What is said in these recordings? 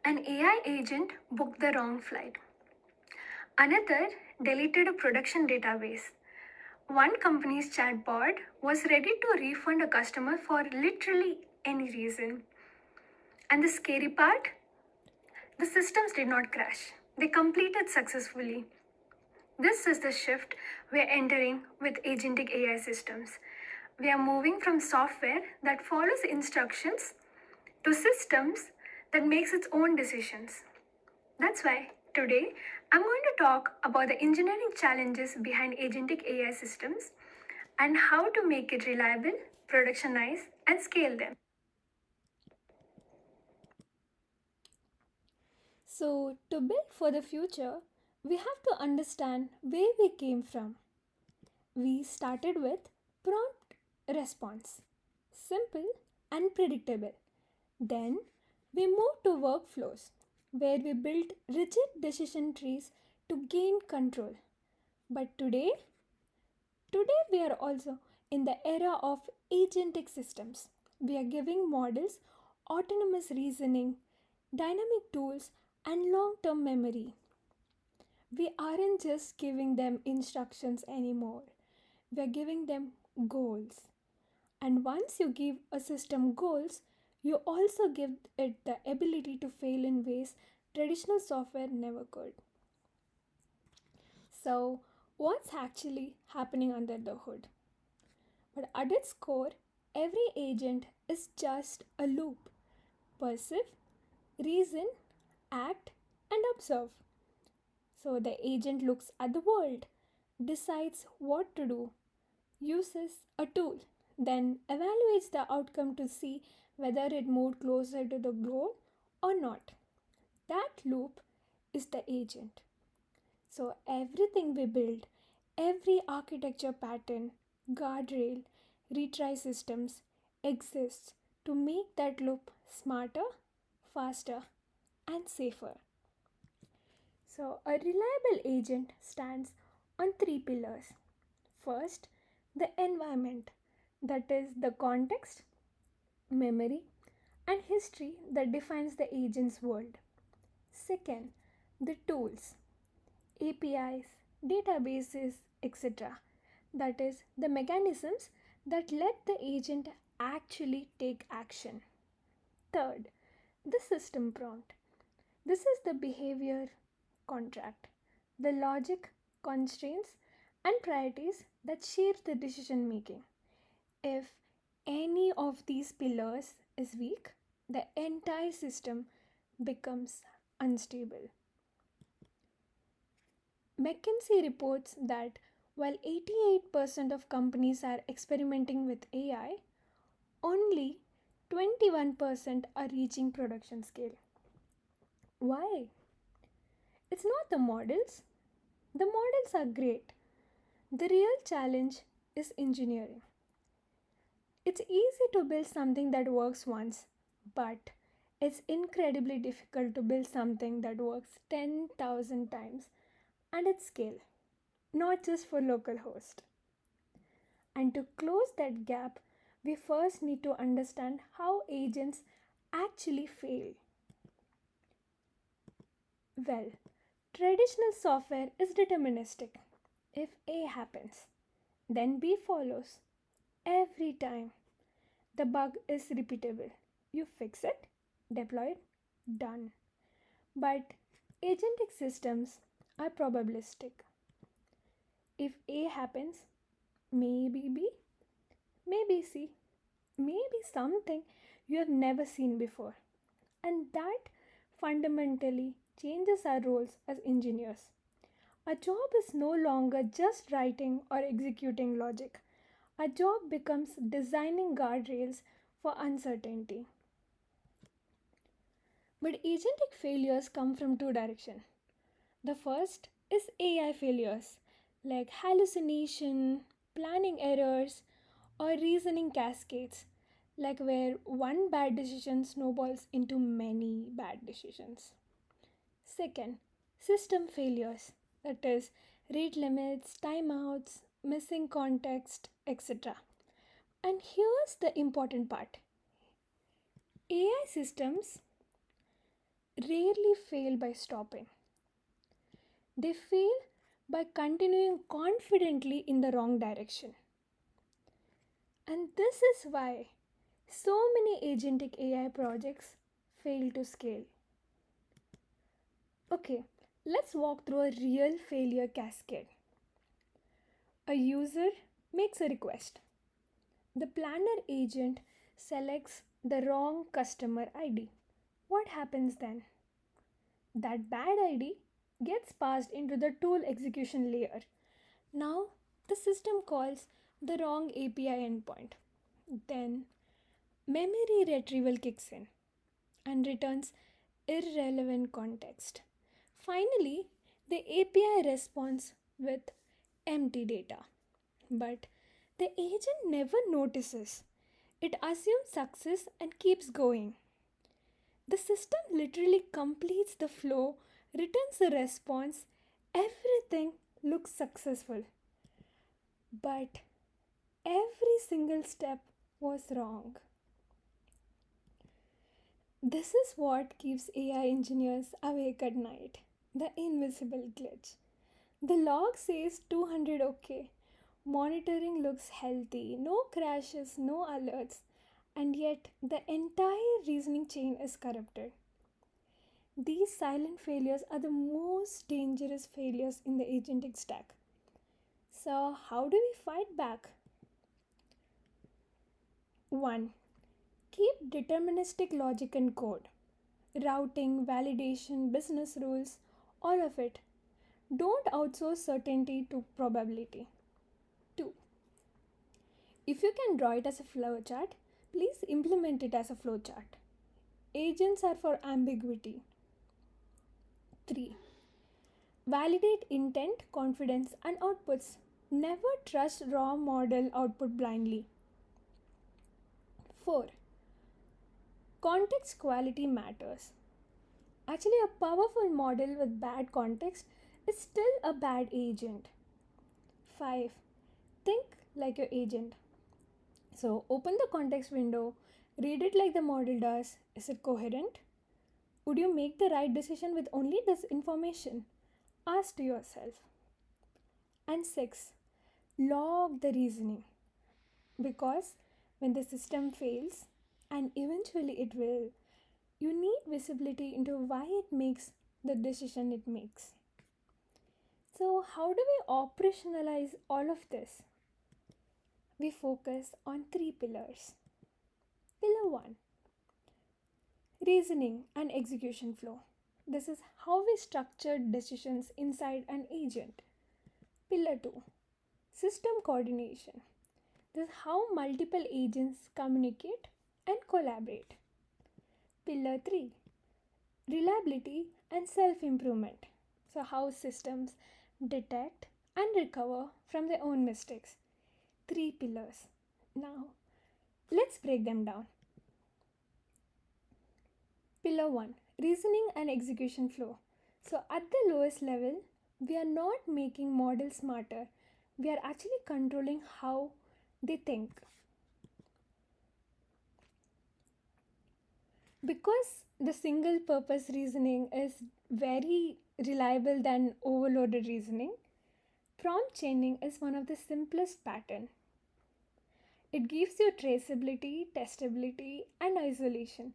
An AI agent booked the wrong flight. Another deleted a production database. One company's chatbot was ready to refund a customer for literally any reason. And the scary part? The systems did not crash. They completed successfully. This is the shift we are entering with agentic AI systems. We are moving from software that follows instructions to systems that makes its own decisions. That's why today I'm going to talk about the engineering challenges behind agentic AI systems and how to make it reliable, productionize, and scale them. So, to build for the future, we have to understand where we came from. We started with prompt response, simple and predictable. Then, we moved to workflows, where we built rigid decision trees to gain control. But today we are also in the era of agentic systems. We are giving models autonomous reasoning, dynamic tools, and long term memory. We aren't just giving them instructions anymore, we are giving them goals. And once you give a system goals, you also give it the ability to fail in ways traditional software never could. So, what's actually happening under the hood? But at its core, every agent is just a loop. Perceive, reason, act, and observe. So the agent looks at the world, decides what to do, uses a tool, then evaluates the outcome to see whether it moved closer to the goal or not. That loop is the agent. So everything we build, every architecture pattern, guardrail, retry systems exists to make that loop smarter, faster, and safer. So, a reliable agent stands on three pillars. First, the environment, that is, the context, memory, and history that defines the agent's world. Second, the tools, APIs, databases, etc. That is, the mechanisms that let the agent actually take action. Third, the system prompt. This is the behavior contract, the logic, constraints, and priorities that shape the decision making. If any of these pillars is weak, the entire system becomes unstable. McKinsey reports that while 88% of companies are experimenting with AI, only 21% are reaching production scale. Why? It's not the models. The models are great. The real challenge is engineering. It's easy to build something that works once, but it's incredibly difficult to build something that works 10,000 times and at scale, not just for local host. And to close that gap, we first need to understand how agents actually fail. Well, traditional software is deterministic. If A happens, then B follows. Every time. The bug is repeatable. You fix it, deploy it, done. But agentic systems are probabilistic. If A happens, maybe B, maybe C, maybe something you have never seen before. And that fundamentally changes our roles as engineers. Our job is no longer just writing or executing logic. Our job becomes designing guardrails for uncertainty. But agentic failures come from two directions. The first is AI failures like hallucination, planning errors, or reasoning cascades, like where one bad decision snowballs into many bad decisions. Second, system failures, that is, rate limits, timeouts, missing context, etc. And here's the important part: AI systems rarely fail by stopping. They fail by continuing confidently in the wrong direction. And this is why so many agentic AI projects fail to scale. Okay, let's walk through a real failure cascade. A user makes a request. The planner agent selects the wrong customer ID. What happens then? That bad ID gets passed into the tool execution layer. Now the system calls the wrong API endpoint. Then memory retrieval kicks in and returns irrelevant context. Finally, the API responds with empty data. But the agent never notices. It assumes success and keeps going. The system literally completes the flow, returns the response, everything looks successful. But every single step was wrong. This is what keeps AI engineers awake at night, the invisible glitch. The log says 200 OK. Monitoring looks healthy, no crashes, no alerts, and yet the entire reasoning chain is corrupted. These silent failures are the most dangerous failures in the agentic stack. So, how do we fight back? 1. Keep deterministic logic in code. Routing, validation, business rules, all of it. Don't outsource certainty to probability. 2. If you can draw it as a flowchart, please implement it as a flowchart. Agents are for ambiguity. 3. Validate intent, confidence, and outputs. Never trust raw model output blindly. 4. Context quality matters. Actually, a powerful model with bad context is still a bad agent. 5. Think like your agent. So, open the context window, read it like the model does. Is it coherent? Would you make the right decision with only this information? Ask to yourself. And 6. Log the reasoning. Because when the system fails, and eventually it will, you need visibility into why it makes the decision it makes. So, how do we operationalize all of this? We focus on 3 pillars. Pillar 1, reasoning and execution flow. This is how we structure decisions inside an agent. Pillar 2, system coordination. This is how multiple agents communicate and collaborate. Pillar 3, reliability and self improvement. So, how systems detect and recover from their own mistakes. 3 pillars. Now, let's break them down. Pillar 1, reasoning and execution flow. So, at the lowest level, we are not making models smarter, we are actually controlling how they think. Because the single purpose reasoning is very reliable than overloaded reasoning, prompt chaining is one of the simplest pattern. It gives you traceability, testability, and isolation,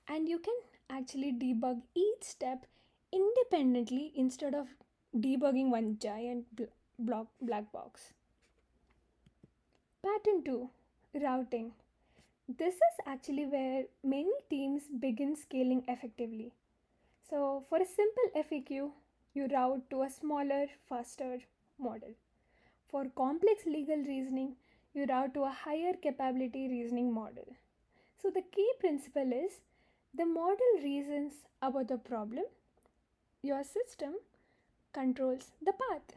and you can actually debug each step independently instead of debugging one giant black box. Pattern 2, routing. This is actually where many teams begin scaling effectively. So, for a simple FAQ, you route to a smaller, faster model. For complex legal reasoning, you route to a higher capability reasoning model. So, the key principle is the model reasons about the problem, your system controls the path.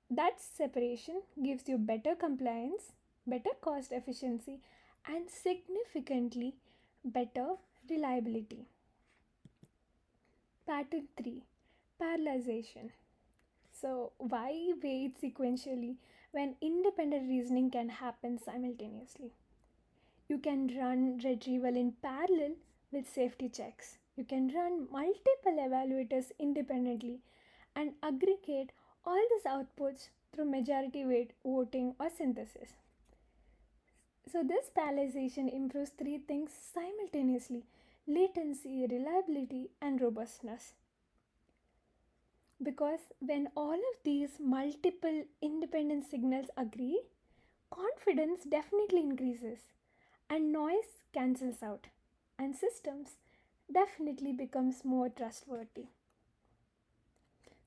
That separation gives you better compliance, better cost efficiency, and significantly better reliability. Pattern 3, parallelization. So, why wait sequentially when independent reasoning can happen simultaneously? You can run retrieval in parallel with safety checks. You can run multiple evaluators independently and aggregate all these outputs through majority weight voting or synthesis. So, this parallelization improves three things simultaneously: latency, reliability, and robustness. Because when all of these multiple independent signals agree, confidence definitely increases and noise cancels out, and systems definitely becomes more trustworthy.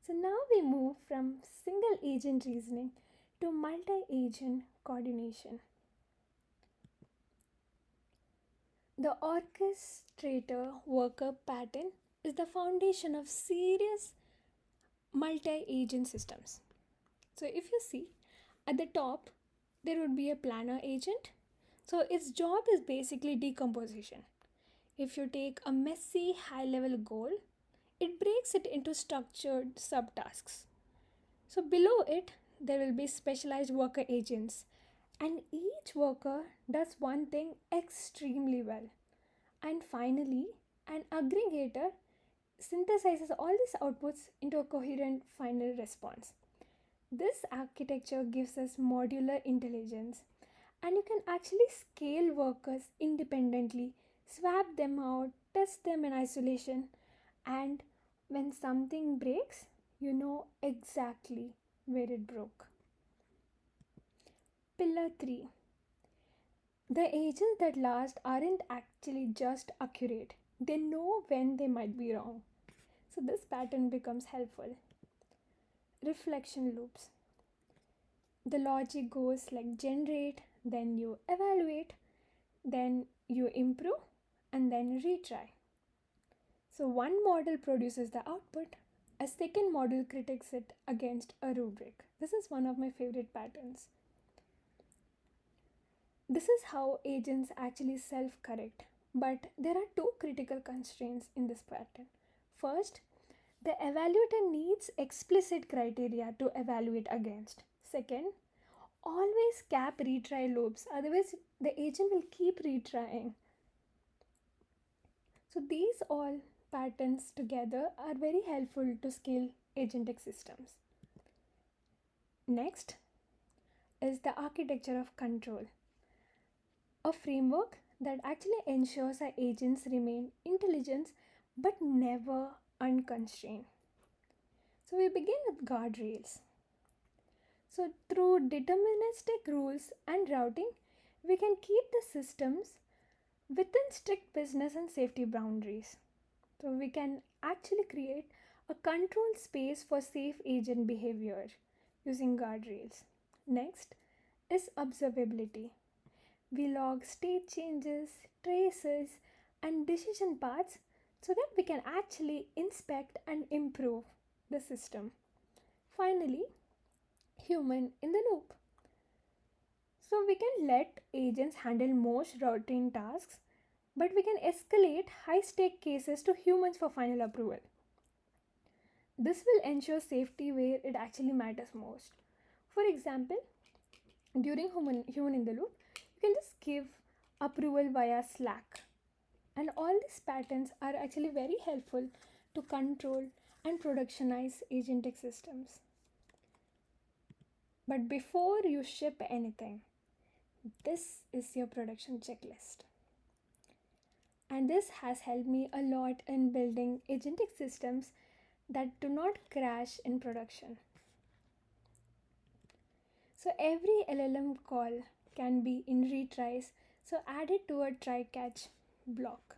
So now we move from single agent reasoning to multi-agent coordination. The orchestrator worker pattern is the foundation of serious multi-agent systems. So if you see at the top, there would be a planner agent. So its job is basically decomposition. If you take a messy high level goal, it breaks it into structured subtasks. So below it, there will be specialized worker agents, and each worker does one thing extremely well. And finally, an aggregator synthesizes all these outputs into a coherent final response. This architecture gives us modular intelligence, and you can actually scale workers independently, swap them out, test them in isolation, and when something breaks, you know exactly where it broke. Pillar 3: the agents that last aren't actually just accurate, they know when they might be wrong. So, this pattern becomes helpful. Reflection loops. The logic goes like generate, then you evaluate, then you improve, and then retry. So, one model produces the output, a second model critiques it against a rubric. This is one of my favorite patterns. This is how agents actually self correct. But there are two critical constraints in this pattern. First, the evaluator needs explicit criteria to evaluate against. Second, always cap retry loops, otherwise, the agent will keep retrying. So, these all patterns together are very helpful to scale agentic systems. Next is the architecture of control, a framework that actually ensures our agents remain intelligent but never unconstrained. So we begin with guardrails. So through deterministic rules and routing, we can keep the systems within strict business and safety boundaries. So we can actually create a control space for safe agent behavior using guardrails. Next is observability. We log state changes, traces, and decision paths so that we can actually inspect and improve the system. Finally, human in the loop. So we can let agents handle most routine tasks, but we can escalate high stake cases to humans for final approval. This will ensure safety where it actually matters most. For example, during human in the loop, you can just give approval via Slack. And all these patterns are actually very helpful to control and productionize agentic systems. But before you ship anything, this is your production checklist. And this has helped me a lot in building agentic systems that do not crash in production. So every LLM call can be in retries, so add it to a try catch block.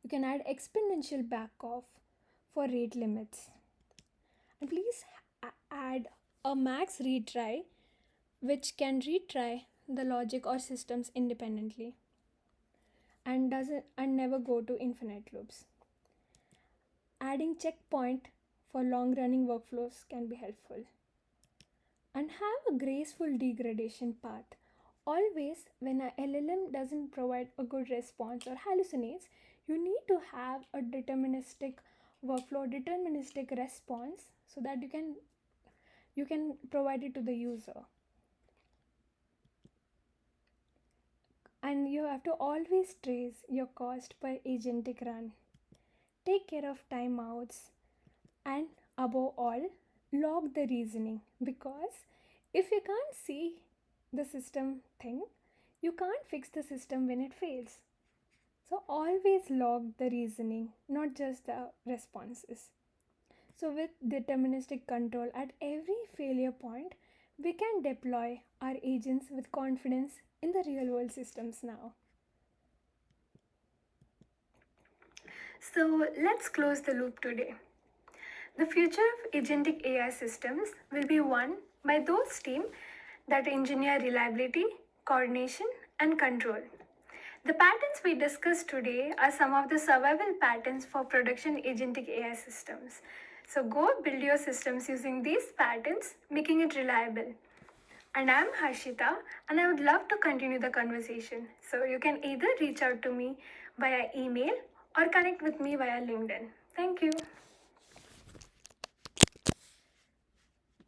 You can add exponential back off for rate limits. And please add a max retry which can retry the logic or systems independently and never go to infinite loops. Adding checkpoint for long running workflows can be helpful. And have a graceful degradation path. Always, when a LLM doesn't provide a good response or hallucinates, you need to have a deterministic workflow, deterministic response so that you can provide it to the user. And you have to always trace your cost per agentic run. Take care of timeouts and above all, log the reasoning, because if you can't see the system thing, you can't fix the system when it fails. So always log the reasoning, not just the responses. So with deterministic control at every failure point, we can deploy our agents with confidence in the real world systems now. So let's close the loop today. The future of agentic AI systems will be won by those teams that engineer reliability, coordination, and control. The patterns we discussed today are some of the survival patterns for production agentic AI systems. So go build your systems using these patterns, making it reliable. And I'm Harshita, and I would love to continue the conversation. So you can either reach out to me via email or connect with me via LinkedIn. Thank you.